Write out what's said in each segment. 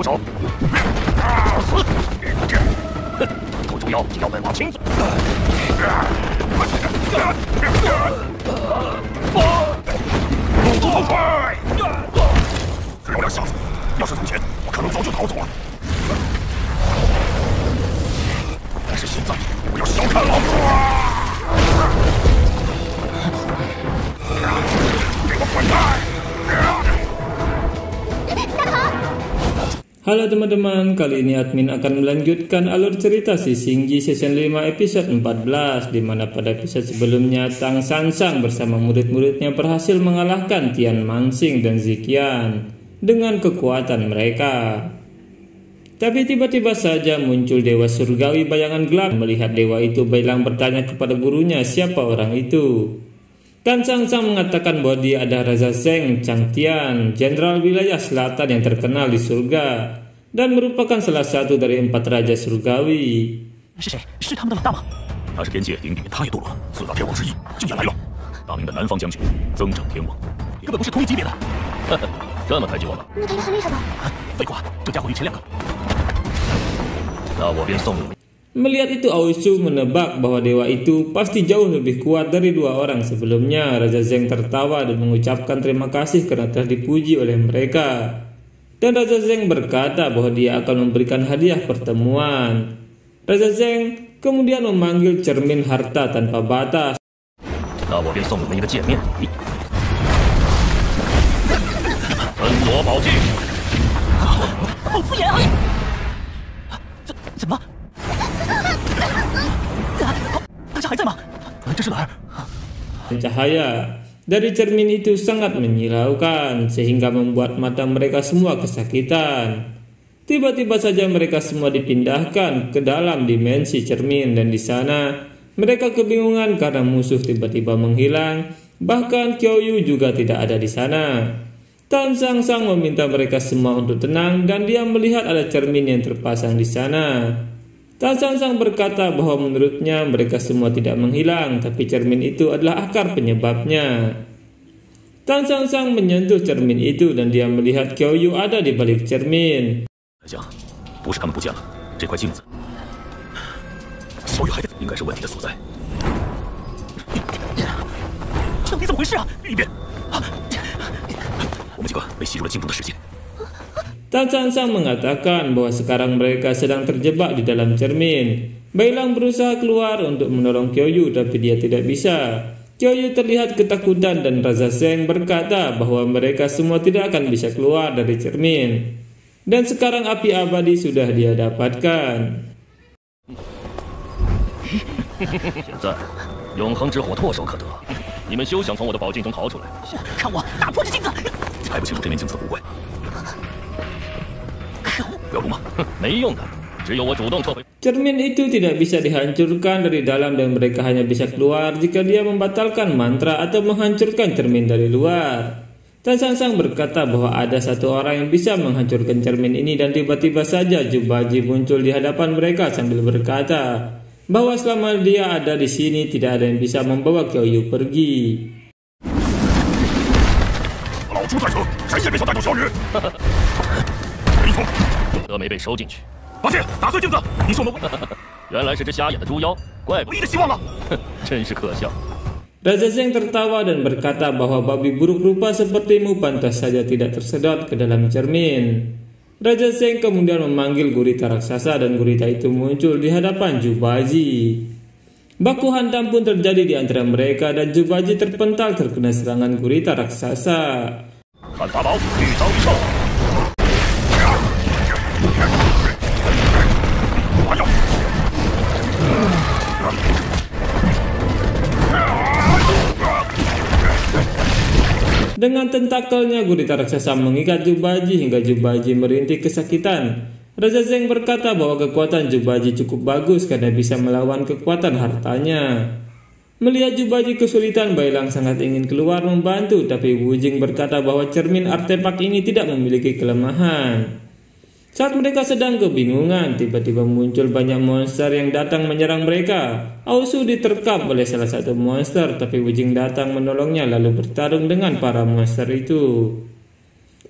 手！找死！头猪妖，要本王亲自。不快！只有两下子，要是从前，我可能早就逃走了。但是现在，不要小看老子！给我滚开！ Halo teman-teman, kali ini admin akan melanjutkan alur cerita si Xingji season 5 episode 14, di mana pada episode sebelumnya Tang Sansang bersama murid-muridnya berhasil mengalahkan Tian Manxing dan Ziqian dengan kekuatan mereka. Tapi tiba-tiba saja muncul dewa surgawi bayangan gelap. Melihat dewa itu, Bailang bertanya kepada gurunya siapa orang itu. Tan Sansang mengatakan bahwa dia adalah Raja Zheng Changtian, jenderal wilayah selatan yang terkenal di surga dan merupakan salah satu dari 4 raja surgawi. 是谁？是他们的老大吗？他是边界顶顶他也堕落，4大天王之一，竟也来了。大明的南方将军增长天王，你根本不是同一级别的。这么排挤我吗？那他也很厉害吧？废话，这家伙比前2个。那我便送你。 Melihat itu, Aosu menebak bahwa dewa itu pasti jauh lebih kuat dari 2 orang sebelumnya. Raja Zheng tertawa dan mengucapkan terima kasih karena telah dipuji oleh mereka. Dan Raja Zheng berkata bahwa dia akan memberikan hadiah pertemuan. Raja Zheng kemudian memanggil cermin harta tanpa batas. Cahaya dari cermin itu sangat menyilaukan sehingga membuat mata mereka semua kesakitan. Tiba-tiba saja mereka semua dipindahkan ke dalam dimensi cermin dan di sana mereka kebingungan karena musuh tiba-tiba menghilang. Bahkan Kyoyu juga tidak ada di sana. Tan Sansang meminta mereka semua untuk tenang dan dia melihat ada cermin yang terpasang di sana. Tan Sansang berkata bahwa menurutnya mereka semua tidak menghilang, tapi cermin itu adalah akar penyebabnya. Tan Sansang menyentuh cermin itu dan dia melihat Kyoyu ada di balik cermin. Tan Sansang mengatakan bahwa sekarang mereka sedang terjebak di dalam cermin. Bailang berusaha keluar untuk menolong Kyoyu tapi dia tidak bisa. Kyoyu terlihat ketakutan dan Raja Zheng berkata bahwa mereka semua tidak akan bisa keluar dari cermin. Dan sekarang api abadi sudah dia dapatkan. Cermin itu tidak bisa dihancurkan dari dalam dan mereka hanya bisa keluar jika dia membatalkan mantra atau menghancurkan cermin dari luar. Tan Sansang berkata bahwa ada satu orang yang bisa menghancurkan cermin ini dan tiba-tiba saja Jubaji muncul di hadapan mereka sambil berkata bahwa selama dia ada di sini tidak ada yang bisa membawa Kyoyu pergi. Raja Zheng tertawa dan berkata bahwa babi buruk rupa sepertimu pantas saja tidak tersedot ke dalam cermin. Raja Zheng kemudian memanggil gurita raksasa dan gurita itu muncul di hadapan Jubaji. Baku hantam pun terjadi di antara mereka dan Jubaji terpental terkena serangan gurita raksasa. Dengan tentakelnya gurita raksasa mengikat Jubaji hingga Jubaji merintih kesakitan. Raja Zheng berkata bahwa kekuatan Jubaji cukup bagus karena bisa melawan kekuatan hartanya. Melihat Jubaji kesulitan, Bailang sangat ingin keluar membantu, tapi Wu Jing berkata bahwa cermin artefak ini tidak memiliki kelemahan. Saat mereka sedang kebingungan, tiba-tiba muncul banyak monster yang datang menyerang mereka. Aosu diterkam oleh salah satu monster, tapi Wu Jing datang menolongnya lalu bertarung dengan para monster itu.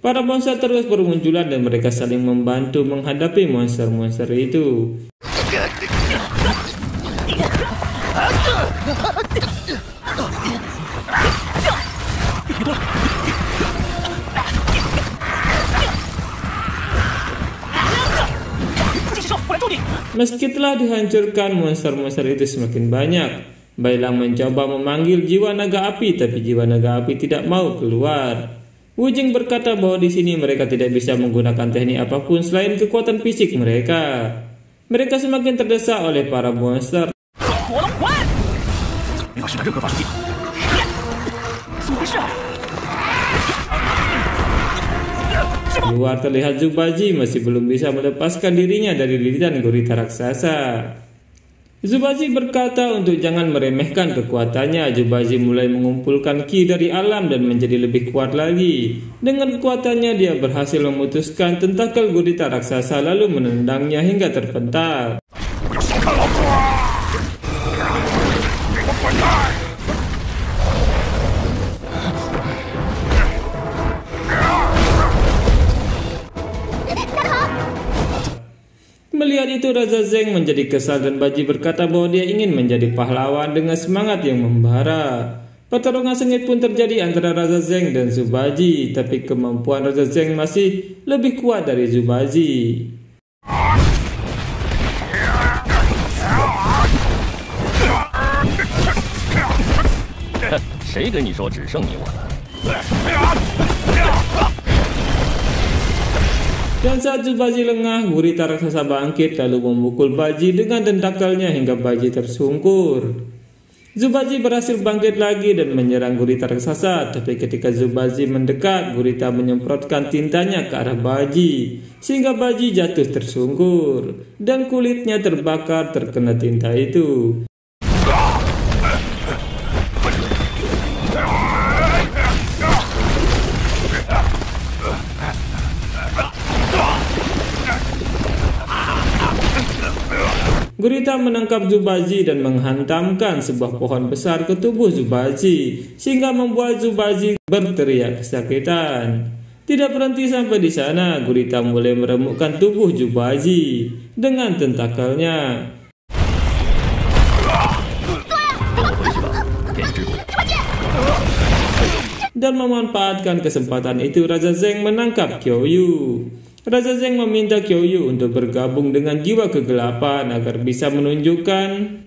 Para monster terus bermunculan dan mereka saling membantu menghadapi monster-monster itu. Meski telah dihancurkan, monster-monster itu semakin banyak. Bailang mencoba memanggil jiwa naga api, tapi jiwa naga api tidak mau keluar. Wujing berkata bahwa di sini mereka tidak bisa menggunakan teknik apapun selain kekuatan fisik mereka. Mereka semakin terdesak oleh para monster. Luar terlihat Zubaji masih belum bisa melepaskan dirinya dari lilitan gurita raksasa. Zubaji berkata untuk jangan meremehkan kekuatannya. Zubaji mulai mengumpulkan ki dari alam dan menjadi lebih kuat lagi. Dengan kekuatannya dia berhasil memutuskan tentakel gurita raksasa lalu menendangnya hingga terpental. Melihat itu Raja Zeng menjadi kesal dan Baji berkata bahwa dia ingin menjadi pahlawan dengan semangat yang membara. Pertarungan sengit pun terjadi antara Raja Zeng dan Zubaji, tapi kemampuan Raja Zeng masih lebih kuat dari Zubaji. Dan saat Zubaji lengah, gurita raksasa bangkit lalu memukul Baji dengan tentakelnya hingga Baji tersungkur. Zubaji berhasil bangkit lagi dan menyerang gurita raksasa, tapi ketika Zubaji mendekat, gurita menyemprotkan tintanya ke arah Baji, sehingga Baji jatuh tersungkur, dan kulitnya terbakar terkena tinta itu. Gurita menangkap Zubaji dan menghantamkan sebuah pohon besar ke tubuh Zubaji, sehingga membuat Zubaji berteriak kesakitan. Tidak berhenti sampai di sana, gurita mulai meremukkan tubuh Zubaji dengan tentakelnya. Dan memanfaatkan kesempatan itu, Raja Zeng menangkap Kyoyu. Raja Zeng meminta Kyoyu untuk bergabung dengan jiwa kegelapan agar bisa menunjukkan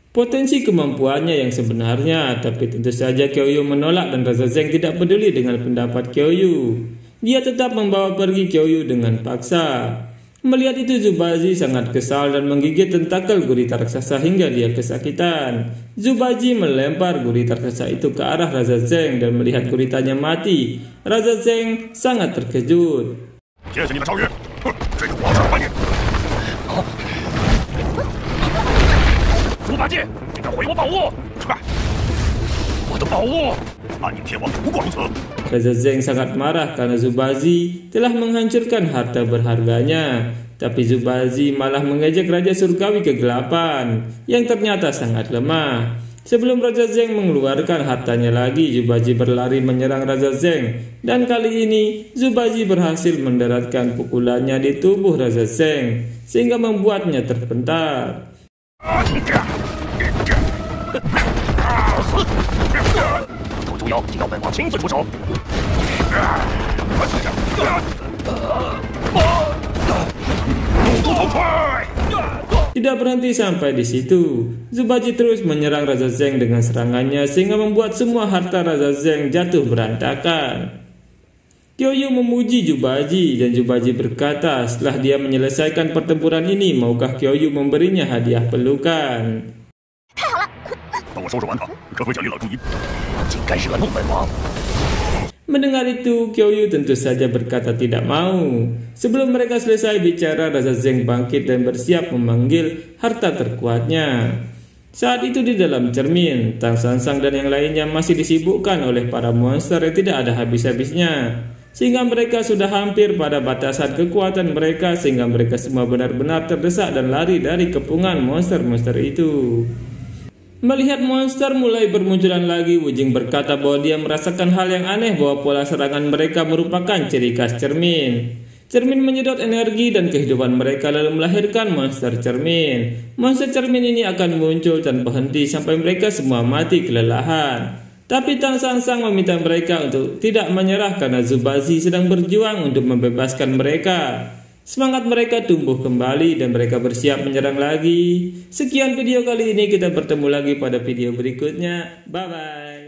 potensi kemampuannya yang sebenarnya. Tapi tentu saja Kyoyu menolak dan Raja Zeng tidak peduli dengan pendapat Kyoyu. Dia tetap membawa pergi Kyoyu dengan paksa. Melihat itu Zubaji sangat kesal dan menggigit tentakel gurita raksasa hingga dia kesakitan. Zubaji melempar gurita raksasa itu ke arah Raja Zeng dan melihat guritanya mati. Raja Zeng sangat terkejut. 谢谢你的超越，这个皇上还你。好，猪八戒，你敢毁我宝物？我的宝物，暗影天王不过如此。 Raja Zeng sangat marah karena Zubaji telah menghancurkan harta berharganya. Tapi Zubaji malah mengejek Raja Surgawi kegelapan yang ternyata sangat lemah. Sebelum Raja Zeng mengeluarkan hartanya lagi, Zubaji berlari menyerang Raja Zeng. Dan kali ini, Zubaji berhasil mendaratkan pukulannya di tubuh Raja Zeng, sehingga membuatnya terpental. Tidak berhenti sampai di situ, Zubaji terus menyerang Raja Zeng dengan serangannya sehingga membuat semua harta Raja Zeng jatuh berantakan. Kyoyu memuji Zubaji dan Zubaji berkata setelah dia menyelesaikan pertempuran ini, maukah Kyoyu memberinya hadiah pelukan? Mendengar itu, Kyoyu tentu saja berkata tidak mau. Sebelum mereka selesai bicara, Raja Zeng bangkit dan bersiap memanggil harta terkuatnya. Saat itu di dalam cermin, Tang Sansang dan yang lainnya masih disibukkan oleh para monster yang tidak ada habis-habisnya. Sehingga mereka sudah hampir pada batasan kekuatan mereka, sehingga mereka semua benar-benar terdesak dan lari dari kepungan monster-monster itu. Melihat monster mulai bermunculan lagi, Wujing berkata bahwa dia merasakan hal yang aneh bahwa pola serangan mereka merupakan ciri khas cermin. Cermin menyedot energi dan kehidupan mereka lalu melahirkan monster cermin. Monster cermin ini akan muncul tanpa henti sampai mereka semua mati kelelahan. Tapi Tang Sangsang meminta mereka untuk tidak menyerah karena Zubazi sedang berjuang untuk membebaskan mereka. Semangat mereka tumbuh kembali dan mereka bersiap menyerang lagi. Sekian video kali ini, kita bertemu lagi pada video berikutnya. Bye-bye.